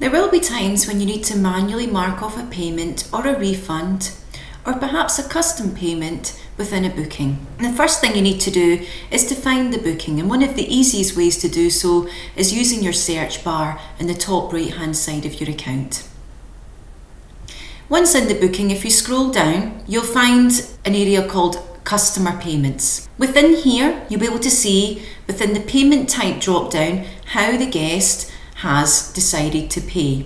There will be times when you need to manually mark off a payment or a refund, or perhaps a custom payment within a booking. And the first thing you need to do is to find the booking, and one of the easiest ways to do so is using your search bar in the top right hand side of your account. Once in the booking, if you scroll down, you'll find an area called Customer Payments. Within here, you'll be able to see within the payment type drop down how the guest has decided to pay.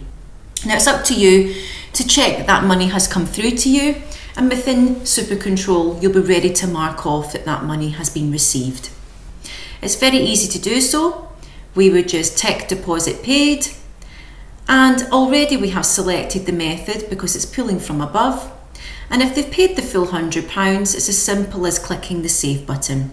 Now it's up to you to check that money has come through to you, and within SuperControl you'll be ready to mark off that that money has been received. It's very easy to do so. We would just tick deposit paid, and already we have selected the method because it's pulling from above, and if they've paid the full £100, it's as simple as clicking the save button.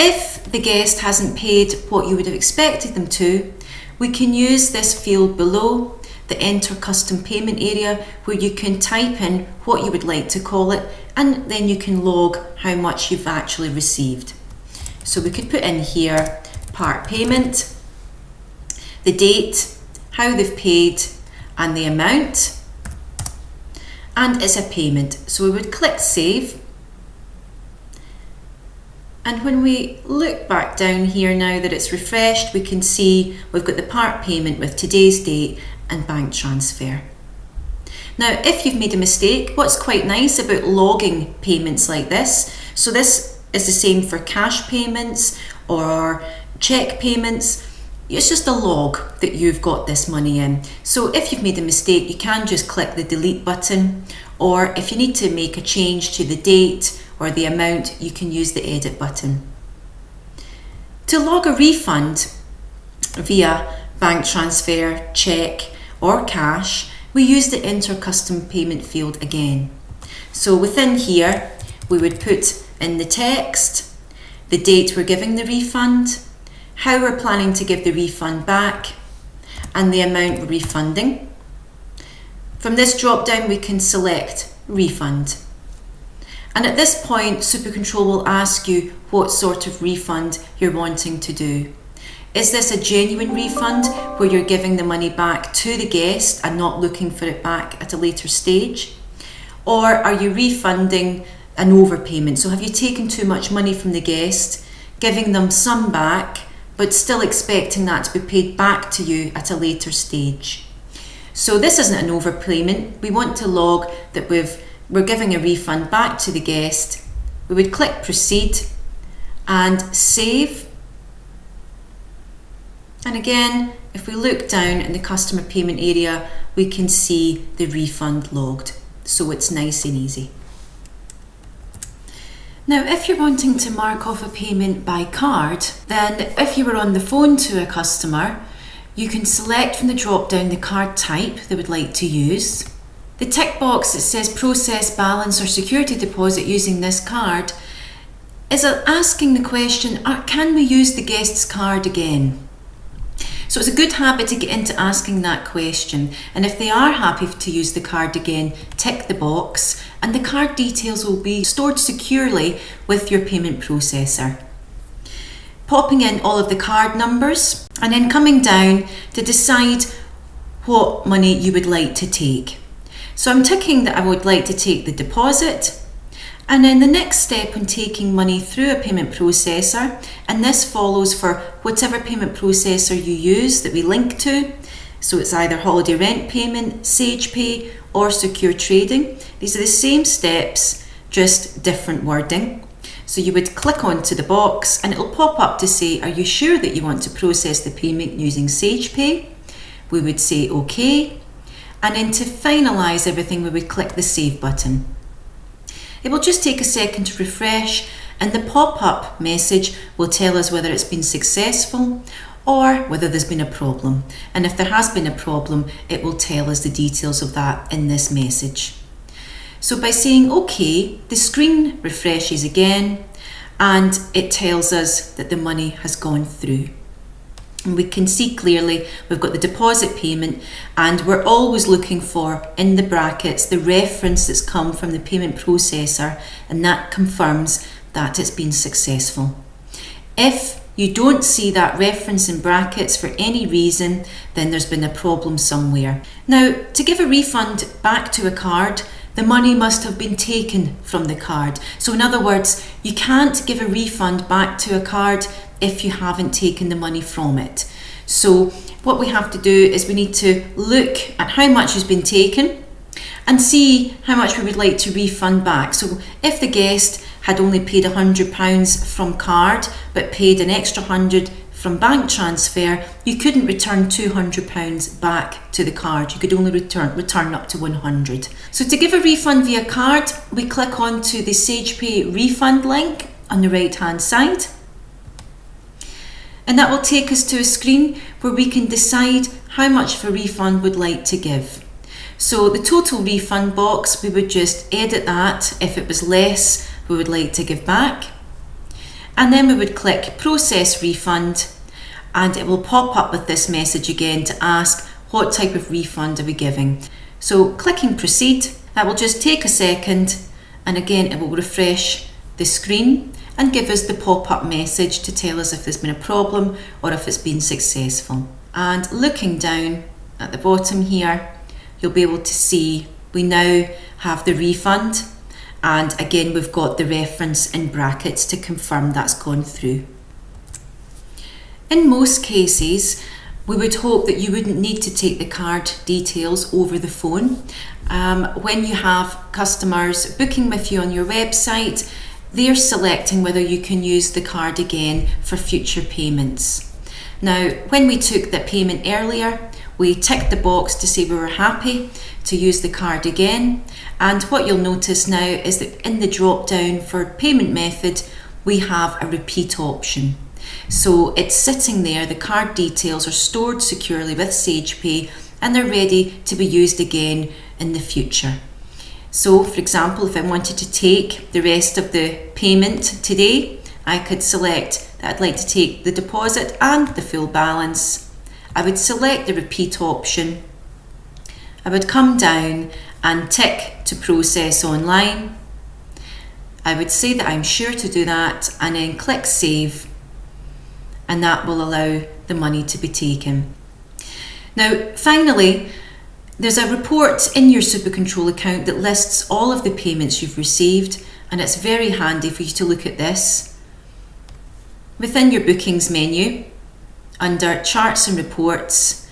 If the guest hasn't paid what you would have expected them to, we can use this field below, the Enter Custom Payment area, where you can type in what you would like to call it, and then you can log how much you've actually received. So we could put in here part payment, the date, how they've paid, and the amount, and it's a payment. So we would click save. And when we look back down here now that it's refreshed, we can see we've got the part payment with today's date and bank transfer. Now, if you've made a mistake, what's quite nice about logging payments like this, so this is the same for cash payments or cheque payments, it's just a log that you've got this money in. So if you've made a mistake, you can just click the delete button, or if you need to make a change to the date or the amount, you can use the edit button. To log a refund via bank transfer, cheque or cash, we use the Enter Custom Payment field again. So within here, we would put in the text, the date we're giving the refund, how we're planning to give the refund back, and the amount we're refunding. From this drop down, we can select refund. And at this point, SuperControl will ask you what sort of refund you're wanting to do. Is this a genuine refund where you're giving the money back to the guest and not looking for it back at a later stage? Or are you refunding an overpayment? So have you taken too much money from the guest, giving them some back, but still expecting that to be paid back to you at a later stage? So this isn't an overpayment. We want to log that we're giving a refund back to the guest. We would click proceed and save. And again, if we look down in the customer payment area, we can see the refund logged. So it's nice and easy. Now, if you're wanting to mark off a payment by card, then if you were on the phone to a customer, you can select from the drop down the card type they would like to use. The tick box that says process balance or security deposit using this card is asking the question, can we use the guest's card again? So it's a good habit to get into asking that question, and if they are happy to use the card again, tick the box and the card details will be stored securely with your payment processor. Popping in all of the card numbers and then coming down to decide what money you would like to take. So I'm ticking that I would like to take the deposit, and then the next step when taking money through a payment processor, and this follows for whatever payment processor you use that we link to, so it's either holiday rent payment, Sage Pay or Secure Trading. These are the same steps, just different wording. So you would click onto the box and it'll pop up to say, are you sure that you want to process the payment using Sage Pay? We would say OK. And then to finalise everything, we would click the Save button. It will just take a second to refresh, and the pop-up message will tell us whether it's been successful or whether there's been a problem. And if there has been a problem, it will tell us the details of that in this message. So by saying OK, the screen refreshes again and it tells us that the money has gone through. And we can see clearly we've got the deposit payment, and we're always looking for in the brackets the reference that's come from the payment processor, and that confirms that it's been successful. If you don't see that reference in brackets for any reason, then there's been a problem somewhere. Now, to give a refund back to a card, the money must have been taken from the card. So in other words, you can't give a refund back to a card if you haven't taken the money from it. So what we have to do is we need to look at how much has been taken and see how much we would like to refund back. So if the guest had only paid £100 from card but paid an extra £100 from bank transfer, you couldn't return £200 back to the card. You could only return up to £100. So to give a refund via card, we click onto the SagePay refund link on the right hand side. And that will take us to a screen where we can decide how much of a refund we'd like to give. So the total refund box, we would just edit that. If it was less, we would like to give back. And then we would click process refund, and it will pop up with this message again to ask what type of refund are we giving. So clicking proceed, that will just take a second, and again it will refresh the screen and give us the pop-up message to tell us if there's been a problem or if it's been successful. And looking down at the bottom here, you'll be able to see we now have the refund, and again we've got the reference in brackets to confirm that's gone through. In most cases, we would hope that you wouldn't need to take the card details over the phone. When you have customers booking with you on your website, they're selecting whether you can use the card again for future payments. Now, when we took the payment earlier, we ticked the box to say we were happy to use the card again. And what you'll notice now is that in the drop down for payment method, we have a repeat option. So it's sitting there, the card details are stored securely with SagePay and they're ready to be used again in the future. So for example, if I wanted to take the rest of the payment today, I could select that I'd like to take the deposit and the full balance. I would select the repeat option. I would come down and tick to process online. I would say that I'm sure to do that and then click save, and that will allow the money to be taken. Now finally, there's a report in your SuperControl account that lists all of the payments you've received, and it's very handy for you to look at this. Within your bookings menu, under charts and reports,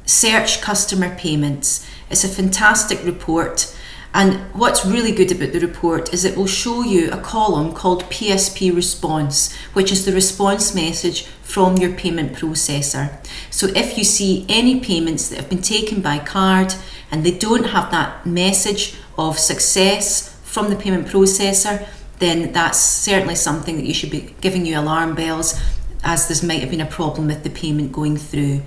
search customer payments. It's a fantastic report, and what's really good about the report is it will show you a column called PSP response, which is the response message from your payment processor. So if you see any payments that have been taken by card and they don't have that message of success from the payment processor, then that's certainly something that you should be giving you alarm bells, as this might have been a problem with the payment going through.